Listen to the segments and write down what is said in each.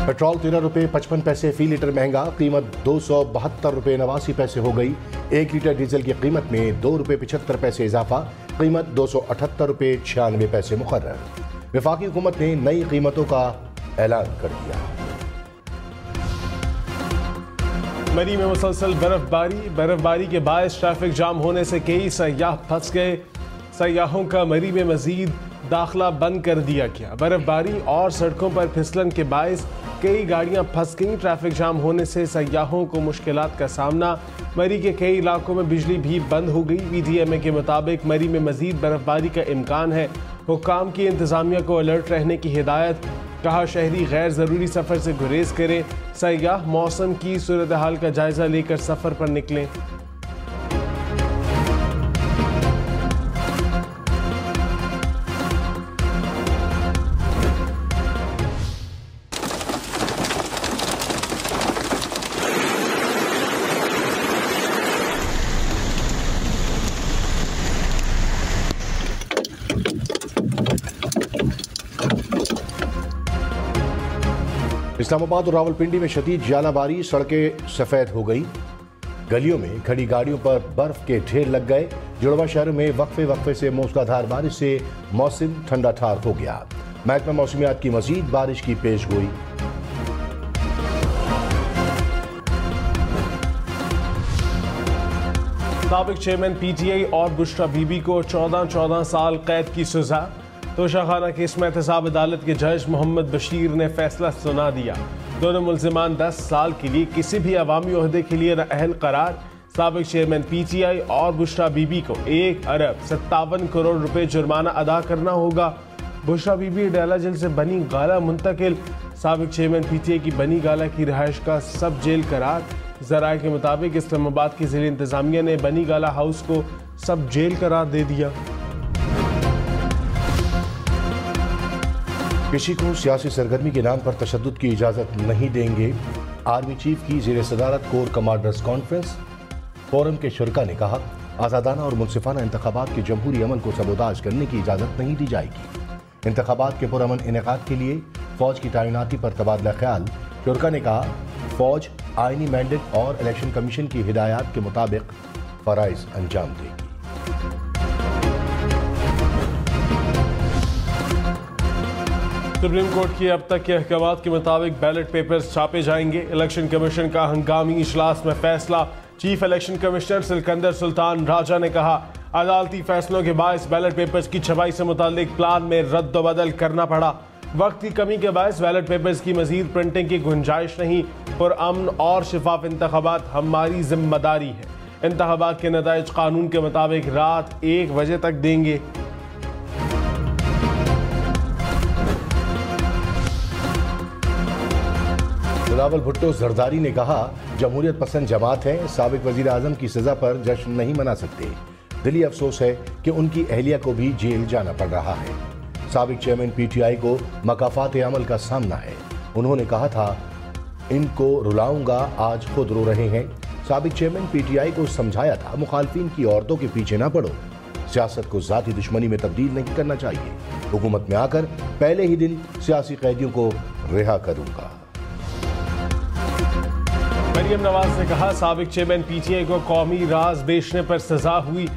Petrol 13 रुपये 55 पैसे फी litre महंगा, कीमत 272 रुपये 89 पैसे हो गई। 1 लीटर डीजल की कीमत में 2 रुपये 75 पैसे इजाफा, कीमत 278 रुपये 96 पैसे मुकर्रर। वफाकी हुकूमत ने नई कीमतों का ऐलान कर दिया। मरी में मुसलसल बर्फबारी के बायस ट्रैफिक जाम होने से कई सयाह फंस गए। सयाहों का मरी में मजीद दाखिला बंद कर दिया गया। बर्फबारी और सड़कों पर फिसलन के बायस कई गाड़ियां फंस गईं। ट्रैफिक जाम होने से सयाहों को मुश्किलात का सामना। मरी के कई इलाकों में बिजली भी बंद हो गई। PTMA के मुताबिक मरी में मजीद बर्फबारी का इम्कान है। हुक्काम की इंतजामिया को अलर्ट रहने की हिदायत। कहा शहरी गैर ज़रूरी सफ़र से गुरेज करें। सयाह मौसम की सूरत हाल का जायज़ा लेकर सफ़र पर निकलें। इस्लामाबाद और रावलपिंडी में शदीद जालाबारी, सड़कें सफेद हो गई। गलियों में खड़ी गाड़ियों पर बर्फ के ढेर लग गए। जुड़वा शहर में वक्फे से मूसलाधार बारिश से मौसम ठंडा ठार हो गया। महकमा मौसमियात की मजीद बारिश की पेशगोई। साबिक चेयरमैन PTI और बुशरा बीबी को 14 साल कैद की सजा। तोशाखाना केस में एहतसाब अदालत के जज मोहम्मद बशीर ने फैसला सुना दिया। दोनों मुल्जिमान 10 साल के लिए किसी भी अवामी ओहदे के लिए नाअहल करार। साबिक चेयरमैन PTI और बुशरा बीबी को 1 अरब 57 करोड़ रुपए जुर्माना अदा करना होगा। बुशरा बीबी डाला जेल से बनी गाला मुंतकिल। साबिक चेयरमैन PTI की बनी गाला की रिहाइश का सब जेल करार। जराये के मुताबिक इस्लामाबाद की जिला इंतजामिया ने बनी गाला हाउस को सब जेल करार दे दिया। किसी को सियासी सरगर्मी के नाम पर तशद्दुद की इजाज़त नहीं देंगे। आर्मी चीफ की ज़ेरे सदारत कोर कमांडर्स कॉन्फ्रेंस। फोरम के शुरका ने कहा आज़ादाना और मुनसिफाना इंतखाबात के जमहूरी अमल को सबोताज करने की इजाज़त नहीं दी जाएगी। इंतखाबात के पुरअमन इनेकाद के लिए फ़ौज की तैनाती पर तबादला ख्याल। शुरका ने कहा फ़ौज आइनी मैंडेट और इलेक्शन कमीशन की हिदायत के मुताबिक फ़राइज़ अंजाम देगी। सुप्रीम कोर्ट की अब तक के अहकाम के मुताबिक बैलेट पेपर्स छापे जाएंगे। इलेक्शन कमीशन का हंगामी इजलास में फैसला। Chief election commissioner Sikandar Sultan Raja ने कहा अदालती फैसलों के बायस बैलेट पेपर्स की छपाई से मुतालिक प्लान में रद्द-व-बदल करना पड़ा। वक्त की कमी के बायस बैलेट पेपर्स की मजीद प्रिंटिंग की गुंजाइश नहीं। पुरअमन और शफाफ इंतखाबात हमारी जिम्मेदारी है। इंतखाबात के नताइज कानून के मुताबिक रात 1 बजे तक देंगे। बिलावल भुट्टो जरदारी ने कहा जमहूरियत पसंद जमात है, साबिक वजीर आजम की सजा पर जश्न नहीं मना सकते। दिली अफसोस है कि उनकी अहलिया को भी जेल जाना पड़ रहा है। साबिक चेयरमैन PTI को मकाफात अमल का सामना है। उन्होंने कहा था इनको रुलाऊंगा, आज खुद रो रहे हैं। साबिक चेयरमैन PTI को समझाया था मुखालफिन की औरतों के पीछे ना पड़ो, सियासत को जाती दुश्मनी में तब्दील नहीं करना चाहिए। हुकूमत में आकर पहले ही दिन सियासी कैदियों को रिहा करूंगा। मरियम नवाज ने कहा साबिक चेयरमैन PTI को कौमी राज बेचने पर सजा हुई,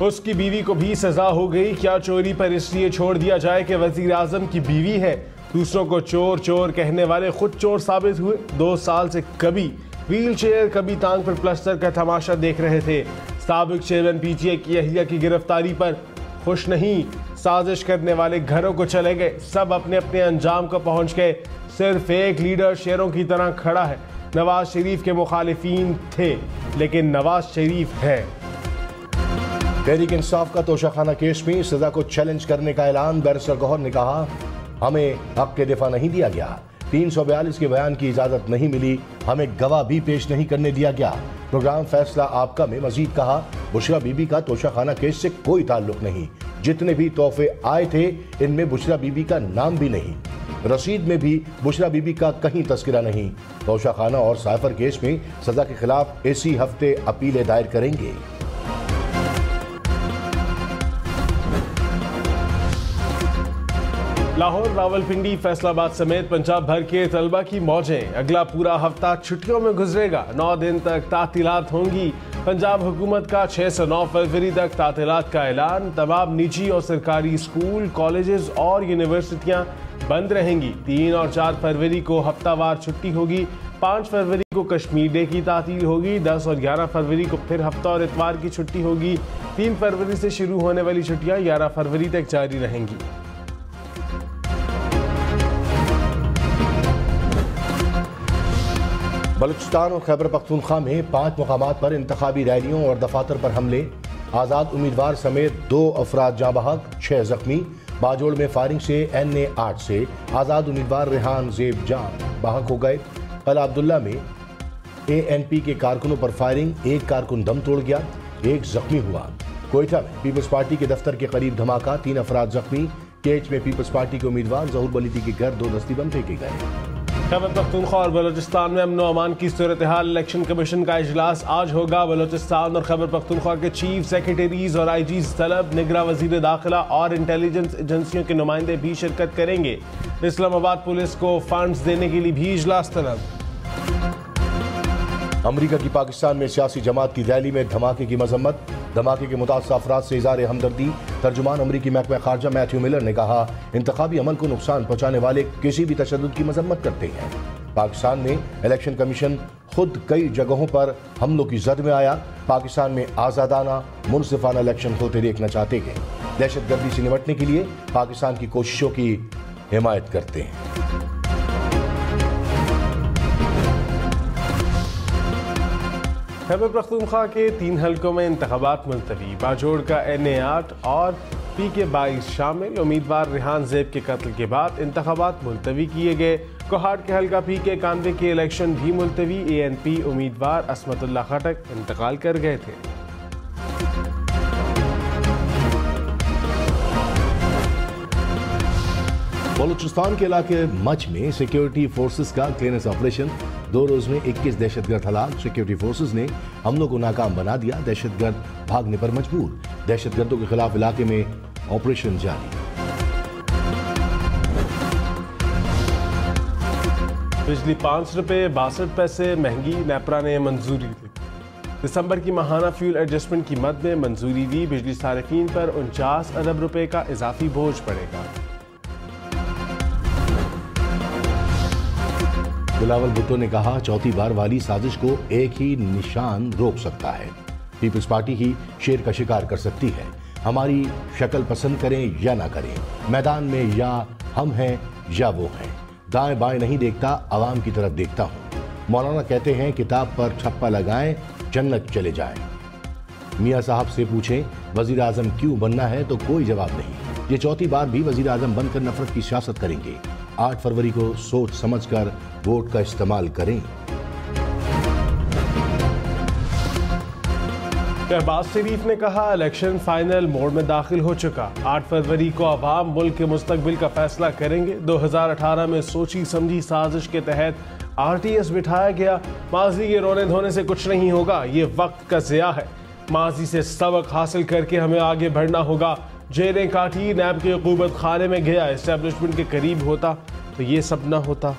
उसकी बीवी को भी सजा हो गई। क्या चोरी पर इसलिए छोड़ दिया जाए कि वजीर आजम की बीवी है? दूसरों को चोर चोर कहने वाले खुद चोर साबित हुए। 2 साल से कभी व्हील चेयर कभी टांग पर प्लास्टर का तमाशा देख रहे थे। साबिक चेयरमैन PTI की अहलिया की गिरफ्तारी पर खुश नहीं। साजिश करने वाले घरों को चले गए, सब अपने अपने अंजाम को पहुंच गए। सिर्फ एक लीडर शेरों की तरह खड़ा है। नवाज शरीफ के मुखालिफिन थे लेकिन नवाज शरीफ है। तहरीक इंसाफ का तोशाखाना केस में सजा को चैलेंज करने का ऐलान। बैरिस्टर गौहर ने कहा हमें हक के दिफा नहीं दिया गया, 342 के बयान की इजाजत नहीं मिली, हमें गवाह भी पेश नहीं करने दिया गया। प्रोग्राम फैसला आपका में मजीद कहा बुशरा बीबी का तोशाखाना केस से कोई ताल्लुक नहीं। जितने भी तोहफे आए थे इनमें बुशरा बीबी का नाम भी नहीं। रसीद में भी बुशरा बीबी का कहीं तस्करा नहीं। तोशाखाना और साइफर केस में सजा के खिलाफ इसी हफ्ते अपीलें दायर करेंगे। लाहौर, रावलपिंडी, फैसलाबाद समेत पंजाब भर के तलबा की मौजें। अगला पूरा हफ्ता छुट्टियों में गुजरेगा। 9 दिन तक तातीलात होंगी। पंजाब हुकूमत का 6 से 9 फरवरी तक तातीलात का ऐलान। तमाम निजी और सरकारी स्कूल, कॉलेजेस और यूनिवर्सिटियां बंद रहेंगी। 3 और 4 फरवरी को हफ्तावार छुट्टी होगी। 5 फरवरी को कश्मीर डे की तातील होगी। 10 और 11 फरवरी को फिर हफ्ता और इतवार की छुट्टी होगी। 3 फरवरी से शुरू होने वाली छुट्टियां 11 फरवरी तक जारी रहेंगी। बलूचिस्तान और खैबर पख्तूनख्वा में 5 मुकामात पर इंतखाबी रैलियों और दफातर पर हमले। आज़ाद उम्मीदवार समेत 2 अफराद जाँ बहक, 6 जख्मी। बाजोड़ में फायरिंग से NA 8 से आज़ाद उम्मीदवार रेहान ज़ेब जाँ बहक हो गए। कला अब्दुल्ला में ANP के कारकुनों पर फायरिंग, 1 कारकुन दम तोड़ गया, 1 जख्मी हुआ। कोयटा में पीपल्स पार्टी के दफ्तर के करीब धमाका, 3 अफराद जख्मी। केच में पीपल्स पार्टी के उम्मीदवार जहूर बलीदी के घर 2 दस्ती बम फेंके गए। खैबर पख्तूनख्वा और बलोचिस्तान में अमन व अमान की सूरत हाल। इलेक्शन कमीशन का इजलास आज होगा। बलोचिस्तान और खैबर पख्तूनख्वा के चीफ सेक्रेटरीज और IGs तलब, निगरां वजीर दाखिला और इंटेलिजेंस एजेंसियों के नुमाइंदे भी शिरकत करेंगे। इस्लामाबाद पुलिस को फंड्स देने के लिए भी इजलास तलब। अमरीका की पाकिस्तान में सियासी जमात की रैली में धमाके की मजम्मत। धमाके के मुतासिर अफराद से इज़हार हमदर्दी। तर्जुमान अमरीकी महकमा खारजा मैथ्यू मिलर ने कहा, इंतखाबी अमल को नुकसान पहुंचाने वाले किसी भी तशद्दुद की मजम्मत करते हैं। पाकिस्तान में इलेक्शन कमीशन खुद कई जगहों पर हमलों की जद में आया। पाकिस्तान में आज़ादाना मुनसिफाना इलेक्शन होते देखना चाहते हैं। दहशतगर्दी से निपटने के लिए पाकिस्तान की कोशिशों की हिमायत करते हैं। खैबर पख्तूनख्वा के 3 हलकों में इंतखाबात मुलतवी। बाजोड़ का NA 8 और PK 22 शामिल। उम्मीदवार रेहान ज़ेब के कत्ल के बाद इंतखाबात मुलतवी किए गए। कोहाट के हलका PK 91 के इलेक्शन भी मुलतवी। ANP उम्मीदवार असमतुल्लाह खटक इंतकाल कर गए थे। बलूचिस्तान के इलाके मच में सिक्योरिटी फोर्सेस का क्लीनेस ऑपरेशन। 2 रोज में 21 दहशतगर्द हलाक। सिक्योरिटी फोर्सेस ने हमलों को नाकाम बना दिया। दहशतगर्द भागने पर मजबूर। दहशतगर्दों के खिलाफ इलाके में ऑपरेशन जारी। बिजली 5 रुपये 62 पैसे महंगी। नेपरा ने मंजूरी दी। दिसंबर की माहाना फ्यूल एडजस्टमेंट की मद में मंजूरी दी। बिजली सार्फिन पर 49 अरब रुपए का इजाफी बोझ पड़ेगा। बिलावल भुट्टो ने कहा, चौथी बार वाली साजिश को एक ही निशान रोक सकता है। पीपल्स पार्टी ही शेर का शिकार कर सकती है। हमारी शक्ल पसंद करें या ना करें, मैदान में या हम हैं या वो हैं। दाएं बाएं नहीं देखता, आवाम की तरफ देखता हूँ। मौलाना कहते हैं, किताब पर ठप्पा लगाएं, जन्नत चले जाएं। मियाँ साहब से पूछें वजीर आजम क्यों बनना है, तो कोई जवाब नहीं। ये चौथी बार भी वजीर आजम बनकर नफरत की सियासत करेंगे। 8 फरवरी को सोच समझकर वोट का इस्तेमाल करें। शहबाज शरीफ ने कहा, इलेक्शन फाइनल मोड में दाखिल हो चुका। 8 फरवरी को अवाम मुल्क के मुस्तकबिल का फैसला करेंगे। 2018 में सोची समझी साजिश के तहत RTS बिठाया गया। माजी के रोने धोने से कुछ नहीं होगा, ये वक्त का ज़िया है। माजी से सबक हासिल करके हमें आगे बढ़ना होगा। जेलें काटी, नैब के हुकूमत खाने में गया, एस्टेब्लिशमेंट के करीब होता तो ये सब न होता।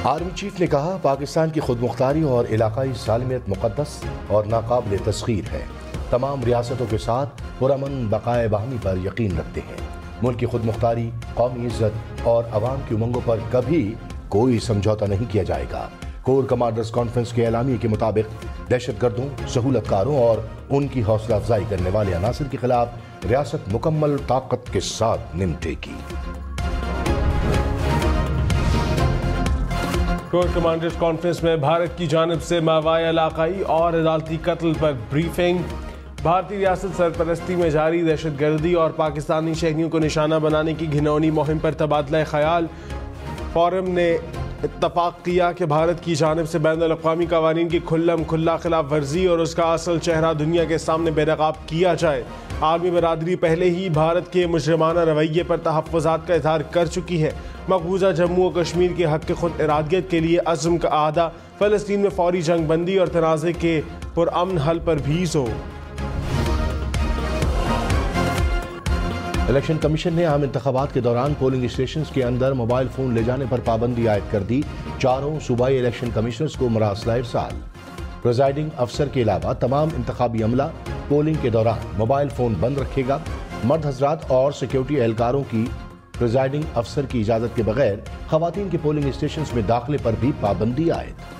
आर्मी चीफ ने कहा, पाकिस्तान की खुदमुख्तारी और इलाकाई सालमियत मुक़द्दस और नाकाबिल तस्खीर है। तमाम रियासतों के साथ पुरअमन बकाए बाहमी पर यकीन रखते हैं। मुल्क की खुदमुख्तारी, कौमी इज्जत और अवाम की उमंगों पर कभी कोई समझौता नहीं किया जाएगा। कोर कमांडर्स कॉन्फ्रेंस के एलामिये के मुताबिक दहशतगर्दों, सहूलतकारों और उनकी हौसला अफजाई करने वाले अनासर के खिलाफ रियासत मुकम्मल ताकत के साथ निपटेगी। कोर कमांडर्स कॉन्फ्रेंस में भारत की जानिब से मावाए इलाकाई और अदालती कत्ल पर ब्रीफिंग। भारतीय रियासत सरपरस्ती में जारी दहशतगर्दी और पाकिस्तानी शहरियों को निशाना बनाने की घिनौनी मुहिम पर तबादला ख्याल। फोरम ने इत्तफाक किया कि भारत की जानिब से बैनुल-अक़वामी क़वानीन की खुल्लम खुल्ला खिलाफ वर्जी और उसका असल चेहरा दुनिया के सामने बेनकाब किया जाए। आलमी बरादरी पहले ही भारत के मुजरिमाना रवैये पर तहफ़्फ़ुज़ात का इज़हार कर चुकी है। मकबूजा जम्मू और कश्मीर के हक़ खुद इरादियत के लिए अज़्म का आदा, फ़लस्तीन में फ़ौरी जंग बंदी और तनाज़े के पुरअमन हल पर भी जोर। इलेक्शन कमीशन ने आम इंतखाबात के दौरान पोलिंग स्टेशन के अंदर मोबाइल फोन ले जाने पर पाबंदी आयद कर दी। चारों सूबाई इलेक्शन कमिश्नर्स को मरासला इरसाल। प्रिजाइडिंग अफसर के अलावा तमाम इंतखाबी अमला पोलिंग के दौरान मोबाइल फोन बंद रखेगा। मर्द हजरात और सिक्योरिटी एहलकारों की प्रिजाइडिंग अफसर की इजाजत के बगैर खवातीन के पोलिंग स्टेशन में दाखिले पर भी पाबंदी आयद।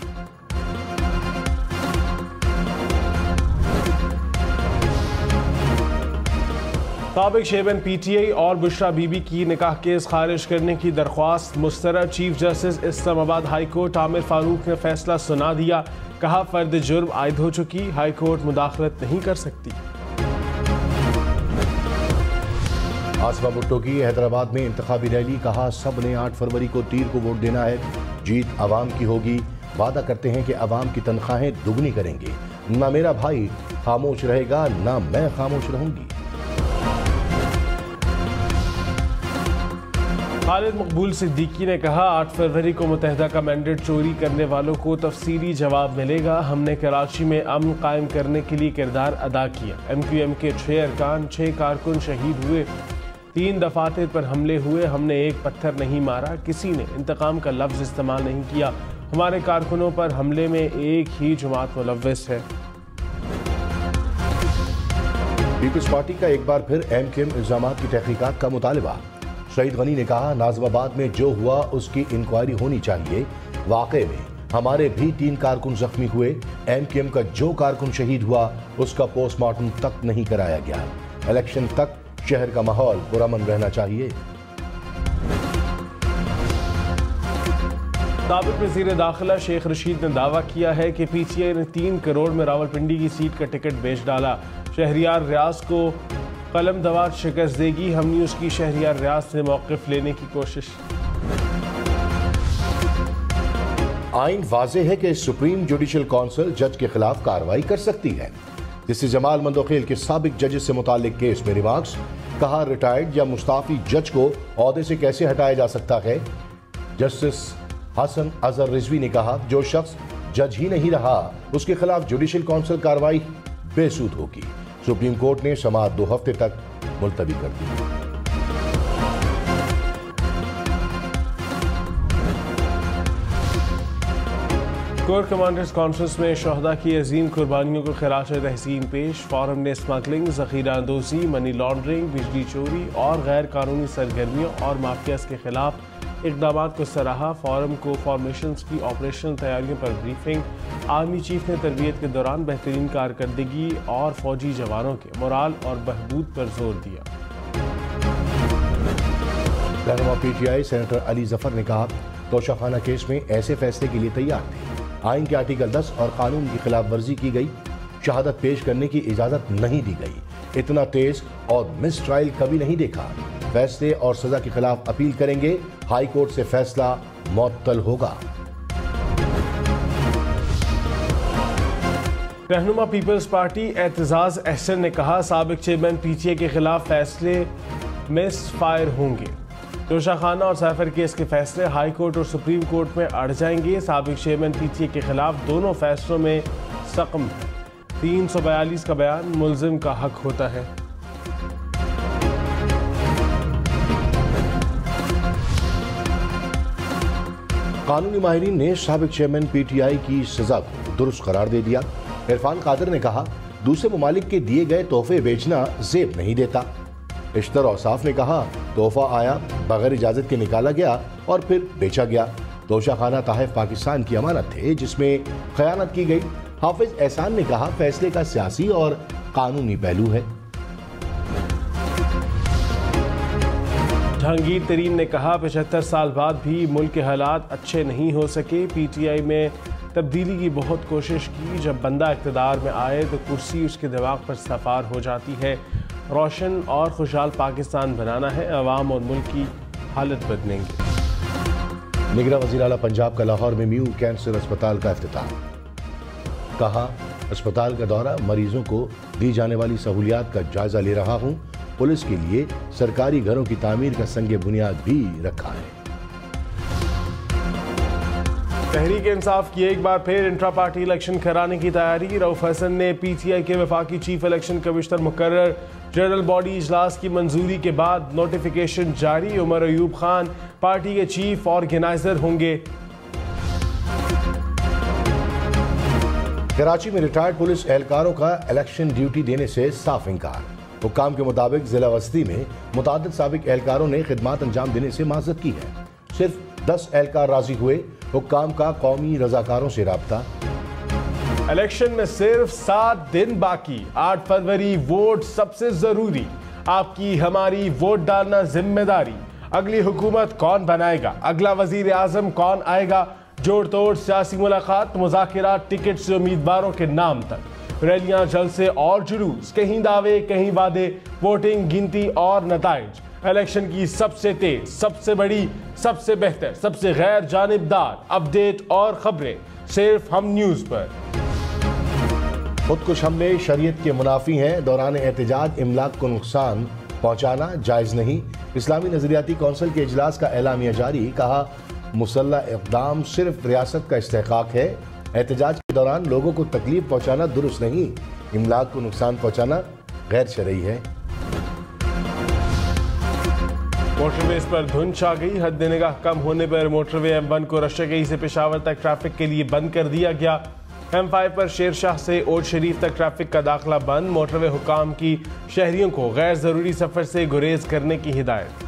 साबिक चेयरमैन पीटीआई और बुशरा बीबी की निकाह केस खारिज करने की दरख्वास्त मुस्तरद। Chief justice Islamabad high court Aamir Farooq ने फैसला सुना दिया। कहा फर्द जुर्म आयद हो चुकी, हाई कोर्ट मुदाखलत नहीं कर सकती। आसमा भुट्टो की हैदराबाद में इंतखाबी रैली। कहा सब ने 8 फरवरी को तीर को वोट देना है, जीत अवाम की होगी। वादा करते हैं कि अवाम की तनख्वाहें दुगनी करेंगे। ना मेरा भाई खामोश रहेगा, ना मैं खामोश रहूंगी। खालिद मकबूल सिद्दीकी ने कहा 8 फरवरी को मुत्तहिदा का मैंडेट चोरी करने वालों को तफसीली जवाब मिलेगा। हमने कराची में अमन कायम करने के लिए किरदार अदा किया। MQM के 6 अरकान 6 कारकुन शहीद हुए, 3 दफातर पर हमले हुए। हमने एक पत्थर नहीं मारा, किसी ने इंतकाम का लफ्ज इस्तेमाल नहीं किया। हमारे कारकुनों पर हमले में एक ही जमात मुलव्वस है। पीपल्स पार्टी का एक बार फिर MQM इल्जामात की तहकीकात का मुतालबा। शहीद गनी ने कहा नाजिमाबाद में जो हुआ उसकी इंक्वायरी होनी चाहिए। वाकई में हमारे भी 3 कारकुन जख्मी हुए। MQM का जो कारकुन शहीद हुआ उसका पोस्टमार्टम तक नहीं कराया गया। इलेक्शन तक शहर का माहौल पुरअमन रहना चाहिए। साबिक वज़ीर दाखिला शेख रशीद ने दावा किया है कि PTI ने 3 करोड़ में रावलपिंडी की सीट का टिकट बेच डाला। शहरियार रियाज को कलम दवार शिकस्त देगी। हमने उसकी शहरियार रियाज से मौक़िफ़ लेने की कोशिश। आइन वाज़ेह है कि सुप्रीम जुडिशल काउंसिल जज के खिलाफ कार्रवाई कर सकती है। जिससे जमाल मंदोखेल के साबिक जजेस से मुताल्लिक केस में रिमार्क्स। कहा रिटायर्ड या मुस्ताफी जज को ओहदे से कैसे हटाया जा सकता है। जस्टिस हसन अजहर रिजवी ने कहा जो शख्स जज ही नहीं रहा उसके खिलाफ जुडिशल काउंसिल कार्रवाई बेसूद होगी। सुप्रीम कोर्ट ने समाअत 2 हफ्ते तक मुलतवी कर दी। कोर कमांडर्स कॉन्फ्रेंस में शहदा की अजीम कुर्बानियों को खिराज तहसीन पेश। फोरम ने स्मगलिंग, ज़ख़ीरा अंदोज़ी, मनी लॉन्ड्रिंग, बिजली चोरी और गैर कानूनी सरगर्मियों और माफियाज के खिलाफ इक़दाम को सराहा। फोरम को फॉर्मेशन की ऑपरेशनल तैयारियों पर ब्रीफिंग। आर्मी चीफ ने तरबियत के दौरान बेहतरीन कारकर्दगी और फौजी जवानों के मोराल और बहबूद पर जोर दिया। रहनुमा PTI सेनेटर अली जफर ने कहा तोशाखाना केस में ऐसे फैसले के लिए तैयार थे। आइन के आर्टिकल 10 और कानून की खिलाफ वर्जी की गई। शहादत पेश करने की इजाजत नहीं दी गई। इतना तेज और मिस ट्रायल कभी नहीं देखा। फैसले और सजा के खिलाफ अपील करेंगे। हाई कोर्ट से फैसला मुअत्तल होगा। रहनुमा पीपल्स पार्टी एतजाज अहसन ने कहा साबिक चेयरमैन PTI के खिलाफ फैसले मिस फायर होंगे। तोशाखाना और सैफर केस के फैसले हाई कोर्ट और सुप्रीम कोर्ट में अड़ जाएंगे। साबिक चेयरमैन PTI के खिलाफ दोनों फैसलों में सकम है। 342 का बयान मुल्जिम का हक होता है। कानूनी माहिरीन ने साबिक चेयरमैन PTI की सजा को दुरुस्त करार दे दिया। इरफान कादिर ने कहा दूसरे ममालिक के दिए गए तोहफे बेचना जेब नहीं देता। इश्तर औसाफ ने कहा तोहफा आया बगैर इजाजत के निकाला गया और फिर बेचा गया। तोशाखाना ताहिफ पाकिस्तान की अमानत थे जिसमें खयानत की गई। हाफिज एहसान ने कहा फैसले का सियासी और कानूनी पहलू है। जहांगीर तरीन ने कहा 75 साल बाद भी मुल्क के हालात अच्छे नहीं हो सके। PTI में तब्दीली की बहुत कोशिश की। जब बंदा इक़्तिदार में आए तो कुर्सी उसके दिमाग पर सवार हो जाती है। रोशन और खुशहाल पाकिस्तान बनाना है। अवाम और मुल्क की हालत बदलेंगे। निगरान वज़ीर आला पंजाब का लाहौर में म्यू कैंसर अस्पताल का इफ्तिताह। कहा अस्पताल का दौरा मरीजों को दी जाने वाली सहूलियात का जायजा ले रहा हूं। पुलिस के लिए सरकारी घरों की तामीर का संग बुनियाद भी रखा है। तहरीक इंसाफ की एक बार फिर इंट्रा पार्टी इलेक्शन कराने की तैयारी। रऊफ हसन ने पीटीआई के वफाकी चीफ इलेक्शन कमिश्नर मुकर्रर जनरल बॉडी इजलास की मंजूरी के बाद नोटिफिकेशन जारी। उमर अयूब खान पार्टी के चीफ ऑर्गेनाइजर होंगे। कराची में रिटायर्ड पुलिस एहलकारों का इलेक्शन ड्यूटी देने से साफ इंकार। हुक्काम के मुताबिक जिला वस्ती में मुतादिद साबिक एहलकारों ने खिदमात अंजाम देने से माजरत की है। सिर्फ 10 एहलकार राजी हुए। हुक्काम का कौमी रजाकारों से राब्ता। इलेक्शन में सिर्फ 7 दिन बाकी। 8 फरवरी वोट सबसे जरूरी। आपकी हमारी वोट डालना जिम्मेदारी। अगली हुकूमत कौन बनाएगा, अगला वजीर आजम कौन आएगा, जोड़ तोड़ सियासी मुलाकात, मुज़ाकिरात, टिकट से उम्मीदवारों के नाम तक, रैलियां, जलसे और जुलूस, कहीं दावे कहीं वादे, वोटिंग, गिनती और नताइज। इलेक्शन की सबसे तेज, सबसे बड़ी, सबसे बेहतर, सबसे गैर जानिबदार अपडेट और खबरें सिर्फ हम न्यूज पर। खुदकुश हमले शरीयत के मुनाफी हैं। दौरान एहतजाज इमलाक को नुकसान पहुंचाना जायज नहीं। इस्लामी नजरियाती कौंसिल के इजलास का एलामिया जारी। कहा, मुसल्ला इक़दाम सिर्फ रियासत का इस्तेहकाक है। एहतजाज के दौरान लोगों को तकलीफ पहुंचाना दुरुस्त नहीं। इमलाक को नुकसान पहुंचाना गैर शरई है। मोटरवेज पर धुंध छा गई। हद निगाह कम होने पर मोटरवे M1 को रशगई से पेशावर तक ट्रैफिक के लिए बंद कर दिया गया। M5 पर शेरशाह से ओट शरीफ तक ट्रैफिक का दाखिला बंद। मोटरवे हुकाम की शहरियों को गैर जरूरी सफर से गुरेज करने की हिदायत।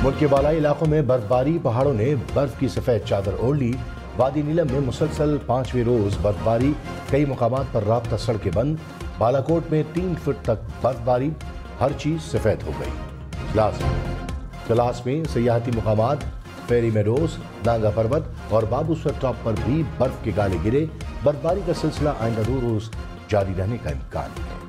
मुल्क के बालाई इलाकों में बर्फबारी। पहाड़ों ने बर्फ की सफेद चादर ओढ़ ली। वादी नीलम में मुसलसल 5वें रोज बर्फबारी। कई मुकामात पर राब्ता सड़कें बंद। बालाकोट में 3 फुट तक बर्फबारी। हर चीज सफेद हो गई। क्लास में सियाहती मुकामात फेरी मेडोज, नांगा पर्वत और बाबूसर टॉप पर भी बर्फ के गाले गिरे। बर्फबारी का सिलसिला आइंदा 2 रोज जारी रहने का इम्कान है।